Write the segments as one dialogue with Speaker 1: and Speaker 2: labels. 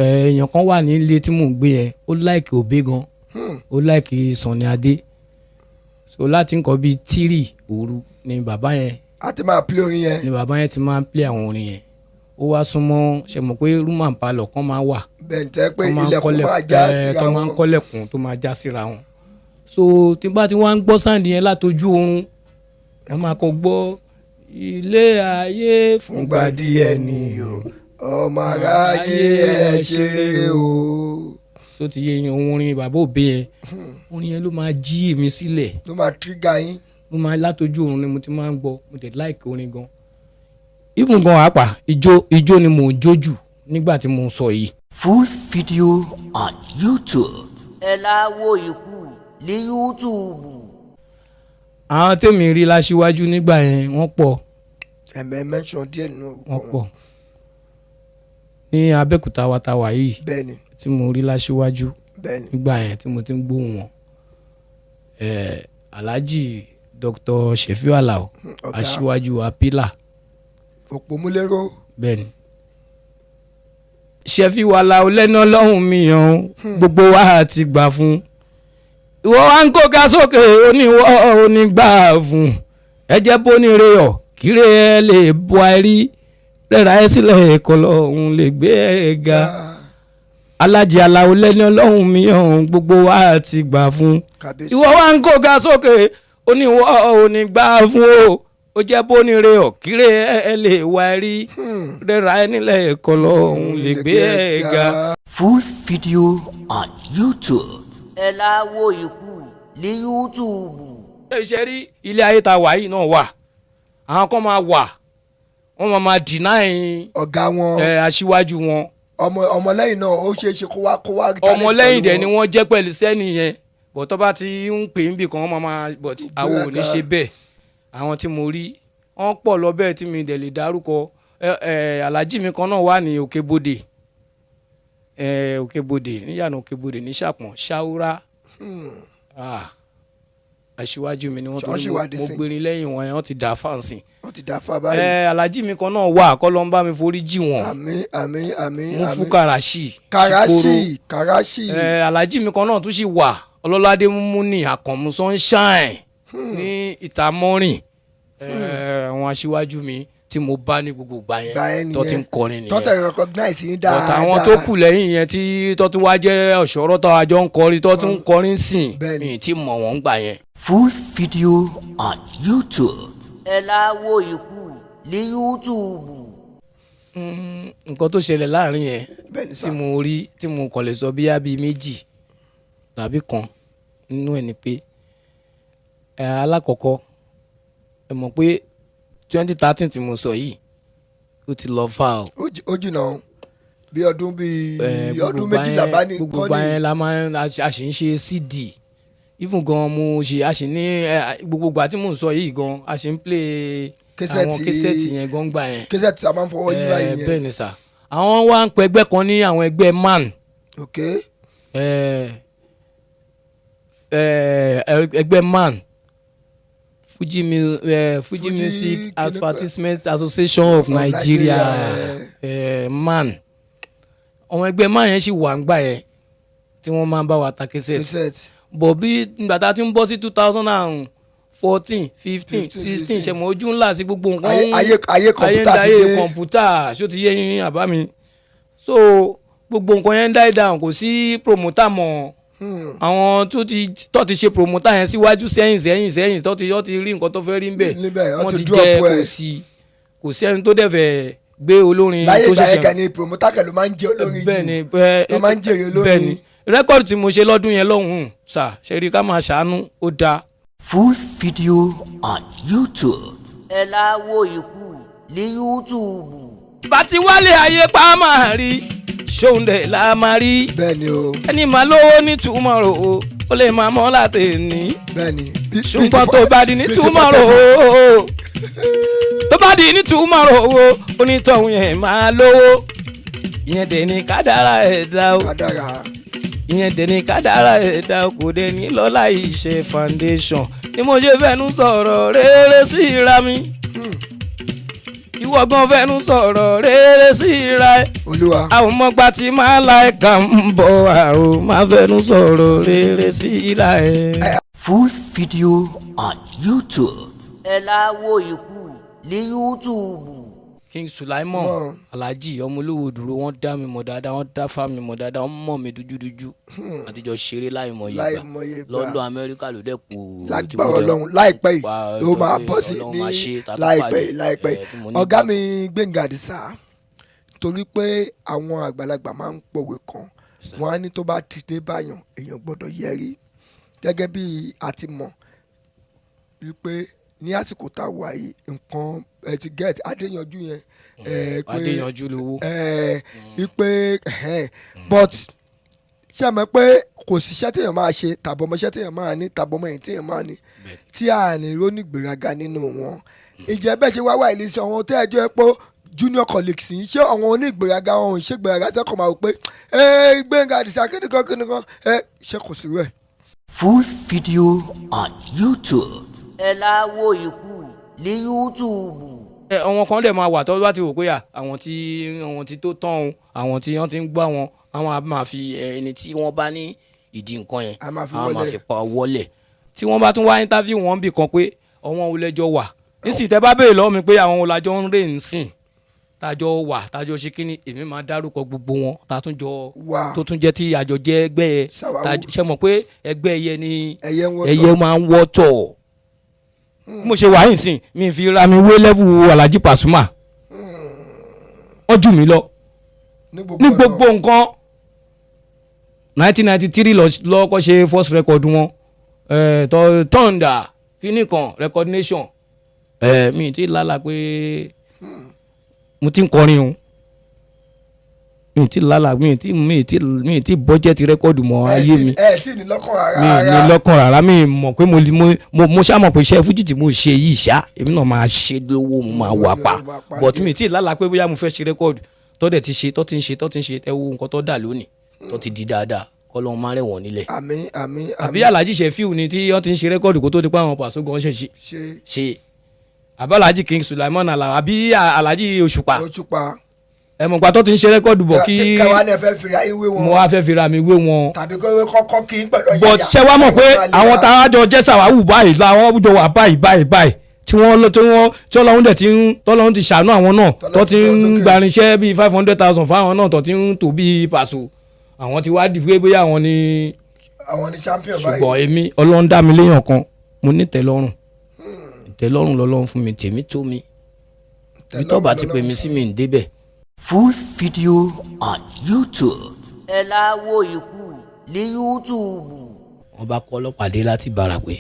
Speaker 1: èèyàn kan wà ní ilé tí mò ń gbé yẹn ó láìkì òbí gan ó láìkì Sunny Adé so láti nǹkan bíi 3 òru ni bàbá yẹn
Speaker 2: a ti máa play orin yẹn
Speaker 1: ni bàbá yẹn ti máa ń play àwọn orin yẹn ó wá súnmọ́ ṣe mọ̀ pé room and parlour kan máa wà
Speaker 2: bẹ́ẹ̀ ni tẹ́ pé ilẹ̀kùn máa já síra wọn
Speaker 1: tó máa ń kọ́lẹ̀kùn tó máa já síra wọn so tí bá ti wá ń gbọ́ sáǹdì yẹn látojú oorun ẹ máa kọ gbọ́ ilé ayé fúngbà díẹ̀ ni o
Speaker 2: ọmọ aráyé ẹ ṣeré o.
Speaker 1: so ti yé yan orin bàbá òbí yẹn orin yẹn ló máa jí èmi sílẹ̀
Speaker 2: ló máa trigger yín.
Speaker 1: mo máa látojú oorun ni mo ti máa ń gbọ́ mo dẹ̀ like orin gan even gan àpà ijó ni mò ń jó jù nígbà tí mo ń sọ yìí.
Speaker 3: Full video on YouTube. ẹ láwo ikú ní YouTube.
Speaker 1: àwọn tèmi rí láṣíwájú nígbà yẹn wọ́n pọ̀
Speaker 2: ẹ̀mẹ́ mention díẹ̀ nínú
Speaker 1: wọ́n pọ̀ ní Abẹ́òkúta wa ta wà yìí
Speaker 2: bẹ́ẹ̀ni
Speaker 1: tí mo rí láṣíwájú
Speaker 2: bẹ́ẹ̀ni
Speaker 1: nígbà yẹn tí mo ti ń gbóhùn wọn Alhaji Dr. Shefiu Alao aṣíwájú apila
Speaker 2: Òpómúléró
Speaker 1: bẹ́ẹ̀ni Shefiu Alao lẹ́nu ọlọ́run mi yàn gbogbo wa ti gbà fún ìwọ wa ń kó ga sókè oníwọ́ onígbà fún ẹ jẹ́ bó ní re ọ̀ kíre ẹ lè bọ́ àìrí rẹ́ra ẹ sílẹ̀ ẹ̀kọ́ lọ́hùn lè gbé ẹ ga Alhaji Alao lẹ́ni ọlọ́run mi hàn gbogbo wa ti gbà fún ìwọ wa ń kó ga sókè oníwọ́ onígbà fún o ó jẹ́ bó ní re ọ̀ kíre ẹ lè wá àìrí rẹ́ra ẹ nílẹ̀ ẹ̀kọ́ lọ́hùn lè gbé ẹ ga.
Speaker 3: Full video on YouTube. ẹ láwo ikú ní YouTube.
Speaker 1: ṣe rí ilé ayé ta wà yìí náà wà àwọn kan máa wà wọ́n máa deny
Speaker 2: ọ̀gá wọn
Speaker 1: aṣíwájú wọn
Speaker 2: ọmọlẹ́yìn náà ó ṣeé ṣe kó wá
Speaker 1: ọmọlẹ́yìn dẹ̀ ni wọ́n jẹ́ pẹ̀lú sẹ́ni yẹn bọ̀ tó bá ti ń pè ń bì kan wọ́n máa bọ̀ àwọn ò ní ṣe bẹ́ẹ̀ àwọn tí mo rí wọ́n pọ̀ lọ bẹ́ẹ̀ tí mi dẹ̀ lè dárúkọ alájí mi kan náà wà ní Òkèbodè Òkèbodè níyànà Òkèbodè ní Ṣàpọ̀n Ṣàwúrà aṣíwájú mi ni wọ́n tó ní mo gbérin lẹ́yìn wọn yẹn wọ́n ti dà fáǹsì.
Speaker 2: wọ́n ti dà fá báyìí.
Speaker 1: alájí mi kan náà wà kọ́lọ́ ń bá mi forí jì wọ́n.
Speaker 2: àmín àmín àmín.
Speaker 1: mo fún Karachi. alájí mi kan náà tún sì wà Ọlọ́ládé Múmúnì Àkànmú Sunshine ní Ìtàmọ́rìn àwọn aṣíwájú mi tí mo bá ní gbogbo gbà yẹn tó ti ń kọrin nìyẹn.
Speaker 2: tọ́tẹ̀ recognize yín dáadáa.
Speaker 1: ọ̀tà àwọn tó kù lẹ́yìn yẹn tí tó tún wá jẹ́ ọ̀ṣọ́rọ́ tó àjọ ń kọrin tó tún ń kọrin sìn mi tí mọ̀ wọ́n gbà yẹn.
Speaker 3: Full video on YouTube. ẹ láwo ikú ní YouTube.
Speaker 1: nǹkan tó ṣẹlẹ̀ láàrin yẹn tí mo rí tí mo kàn lè sọ bíyá bíi méjì tàbí kan nínú ẹ̀ ni pé alákọ̀ọ́kọ́ ẹ mọ̀ pé 2013 tí mo sọ yìí ó ti lọ fà o.
Speaker 2: ó jìnnà bí ọdún ọdún méjìlá bá ní kọ́ni.
Speaker 1: gbogbo yẹn la máa ń a sì ń ṣe CD even gan mo ṣe a sì ní gbogbo ìgbà tí mò ń sọ yìí gan a sì ń play àwọn kẹsẹ̀tì yẹn gan gbà yẹn.
Speaker 2: kẹsẹ̀tì a máa ń fọwọ́ yíra yẹn.
Speaker 1: bẹ́ẹ̀ ni sà àwọn wá ń pẹ ẹgbẹ́ kan ní àwọn ẹgbẹ́ man.
Speaker 2: ok.
Speaker 1: ẹgbẹ́ man. Fuji Music Advertisement Association of Nigeria man àwọn ẹgbẹ́ man yẹn sì wà ń gbà yẹn tí wọ́n máa ń bá wa ta kẹsẹ̀tì bọ̀ bí nígbà tá a ti ń bọ́ sí 2014 15 16 ṣe mọ ojú ńlá sí gbogbo nǹkan
Speaker 2: ayé
Speaker 1: kọ̀ǹpútà ṣó ti yé yín àbá mi so gbogbo nǹkan yẹn ń die down kò sí promoter mọ́ àwọn tó ti ṣe promoter yẹn síwájú sẹ́yìn tó ti rí nǹkan tó fẹ́ rí ń bẹ̀ wọ́n ti jẹ́ kò sí ẹni tó dẹ̀ fẹ́ gbé olórin tó ṣẹ̀ṣẹ̀.
Speaker 2: láyé ìgbà yẹn ni promoter kan ló máa ń jẹ́ olórin jù ló máa ń jèrè olórin.
Speaker 1: bẹ́ẹ̀ni rẹ́kọ̀dù tí mo ṣe lọ́dún yẹn lọ́hùn-ún ṣe rí ká máa ṣàánú ó dáa.
Speaker 3: Full video on YouTube. ẹ láwo ikú ní YouTube.
Speaker 1: bàtí wálé ayé pa máa rí ṣóun dẹ̀ la máa rí.
Speaker 2: bẹ́ẹ̀ni o.
Speaker 1: ẹni máa lówó ní tomorrow o ó lè máa mọ́ láti ní.
Speaker 2: bẹ́ẹ̀ni.
Speaker 1: ṣùgbọ́n tó bá di ní tomorrow o tó bá di ní tomorrow o onítọ̀hún yẹn máa lówó. ìyẹn dẹ̀ ní kádàrá ẹ̀dá o.
Speaker 2: kádàrá.
Speaker 1: ìyẹn dẹ̀ ní kádàrá ẹ̀dá o kò dẹ̀ ní lọ́lá iṣẹ́ foundation ni mo ṣe fẹ́nu sọ̀rọ̀ rere sí ra mi. ìwọ gan fẹnu sọ̀rọ̀ rere síra ẹ.
Speaker 2: olúwa.
Speaker 1: àwọn ọmọgbà tí màláíkà ń bọ̀ àwọn máa fẹnu sọ̀rọ̀ rere síra ẹ.
Speaker 3: Full video on YouTube. ẹ láwo ikú ní YouTube.
Speaker 1: King Sulaimon Alhaji ọmọlúwo dúró wọn dá mi mọ̀ dáadáa wọn dá fá mi mọ̀ dáadáa wọn mọ̀ mi dúdúdúdú àtijọ́ ṣeré láìmọye ìgbà London Amẹ́ríkà ló dẹ̀ kú
Speaker 2: lágbára Ọlọ́run láìpẹ́ yìí ló máa bọ́ sí ní láìpẹ́ ọ̀gá mi Gbénga Àdìsá torí pé àwọn àgbàlagbà máa ń pòwe kan wọn á ní tó bá ti dé báyàn èèyàn gbọ́dọ̀ yẹrí gẹ́gẹ́ bí a ti mọ̀ wípé ní àsìkò tá a wà yìí nǹkan ẹ ti get Adéyanjú yẹn
Speaker 1: Adéyanjú lówó
Speaker 2: ipe but ṣé ẹ mọ̀ pé kò síṣẹ́ téèyàn máa ṣe tàbọ̀mọṣẹ́ téèyàn máa ní tàbọ̀mọyìn téèyàn máa ní tí a ní róní gbéraga nínú wọn ìjẹ́ bẹ́ẹ̀ ṣe wá wà ilé iṣẹ́ wọn tẹ́ ẹjọ́ pé junior colleagues yìí ṣé àwọn onígbéraga wọn ò ń ṣe gbéraga sẹ́kọ̀ọ́ máa wò pé Gbénga Àdìsá kíníkan ṣé kò sí rẹ̀.
Speaker 3: Full video on YouTube. ẹ láwo ikú ní YouTube.
Speaker 1: àwọn kan dẹ̀ máa wà tó bá ti wò pé àwọn tí tó tán o àwọn tí wọ́n ti ń gbọ́ àwọn á máa fi ẹni tí wọ́n bá ní ìdí nǹkan yẹn á máa fi pa wọlé tí wọ́n bá tún wá interview wọn bì kan pé ọ̀wọ́n ò lẹ́jọ́ wà nísìnyí tẹ́ bá béèrè lọ́wọ́ mi pé àwọn olàjọ ń rè ń sìn tájọ wà tájọ ṣe kínní èmi máa dárúkọ gbogbo wọn tàtúnjọ tó tún jẹ́ tí àjọ jẹ́ ẹgbẹ́ ṣe mọ̀ pé ẹgbẹ́ ẹyẹ ni ẹyẹ máa ń wọ́tọ̀ mo ṣe wà yìí sìn mi fi ra mi wé lẹ́fù Alhaji Pasuma wọ́n jù mí lọ ní gbogbo nǹkan 1993 lọ́kọ́ ṣe first record wọn Thunder kíní kan recognition mi ti lálà pé mo ti ń kọrin o mi ti lálà mi ti bọ́jẹ́tì rẹ́kọ̀dù mọ́ ayé mi
Speaker 2: tí ní lọ́kàn rárá
Speaker 1: mi ní lọ́kàn rárá mi mọ̀ pé mo ṣá mọ̀ pé iṣẹ́ fújì tí mo ṣe yìí ṣá èmi náà máa ṣe lówó mo máa wà pa but mi ti lálà pé bóyá mo fẹ́ ṣe rẹ́kọ̀dù tó dẹ̀ ti ṣe tó ti ń ṣe ẹ wo nǹkan tó dà lónìí tó ti di dáadáa kọ́lọ́n máa rẹ̀ wọ́n nílẹ̀.
Speaker 2: àmín.
Speaker 1: àbí Alhaji Sefiu ni tí wọ́n ti ń ṣe rẹ́kọ̀dù kó tó di pé àwọn Paso gan ṣe àbí Alhaji King Sulaimon àbí Alhaji Òṣùpá ẹ̀mọ̀gbà tó ti ń ṣe rẹ́kọ̀dù bọ̀ kí mo wá fẹ́ fira mi wé wọn.
Speaker 2: tàbí kọ́kọ́ kí n pẹ̀lú ọ̀yà.
Speaker 1: but ṣé wàá mọ̀ pé àwọn táwájọ jẹ́ sàwáwù báyìí làwọn jọ wà báyìí tí ọlọ́run dẹ̀ tọ́lọ́run ti ṣàánú àwọn náà tó ti ń gbarinṣẹ́ bíi 500,000 fáwọn náà tó ti ń tò bíi Paso àwọn ti wá dìbò bóyá àwọn ni
Speaker 2: champion báyìí.
Speaker 1: ṣùgbọ́n èmi ọlọ́run dá mi léèyàn kan mo ní tẹ́lọ́rùn ìtẹ́lọ́rùn lọ́lọ́run fún mi tèmi tó mi bí tọ́ba ti pè mí sí mi ń débẹ̀.
Speaker 3: Full video on YouTube. ẹ láwo ikú ní YouTube.
Speaker 1: wọ́n bá kọ́ ọlọ́pàá dé láti bára pé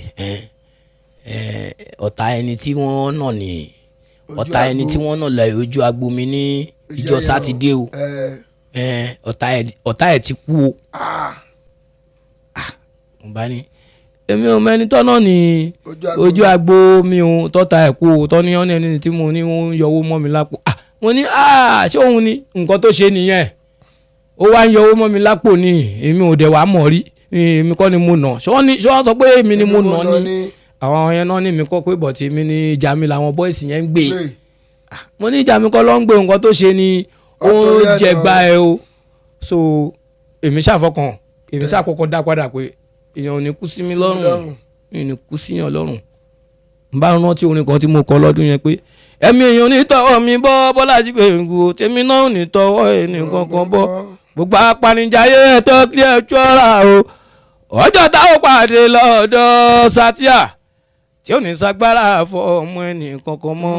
Speaker 1: ọ̀tá ẹni tí wọ́n nà ní ọ̀tá ẹni tí wọ́n nà lọ ojú agbo mi ní ìjọ sátidé o ọ̀tá ẹ̀ ti kú o. mo bá ní èmi ò mẹ́ni tọ́nà ní ojú agbo mi ò tọ́ta ẹ̀ kú o tọ́ni ọ́nà ẹni tí mo ní wọ́n yọwọ́ mọ́ mi lápò mo ní ṣé òun ni nǹkan tó ṣe nìyẹn ó wá ń yọwọ́ mọ́ mi lápò ní èmi ò dẹ̀ wá mọ̀ rí èmi kọ́ ni mo nà ṣé wọ́n sọ pé èmi ni mo nà ni àwọn yẹn náà ní mi kọ́ pé bọ̀tí èmi ní ìjà mi làwọn bọ́ìsì yẹn ń gbé mo ní ìjà mi kọ́ ló ń gbé nǹkan tó ṣe ni ó ń jẹgba ẹ o so èmi ṣàkọ́kọ́ dá padà pé èèyàn ò ní kú sí mi lọ́rùn èèyàn ò ní kú sí yàn lọ́rùn n bá rántí orin kan tí mo kọ lọ́dún yẹn pé ẹ̀mí èèyàn ní tọwọ́ mi bọ́ Bọ́lájí Gbèǹgù tèmi náà ní tọwọ́ ẹnìkan kan bọ́ gbogbo apanijayé ẹ̀tọ́ kí ẹ ṣọ́ra o ọjọ́ táwọn pàdé lọ́dọ̀ Satia tí ò ní sagbára fọ ọmọ ẹnìkan kan mọ́.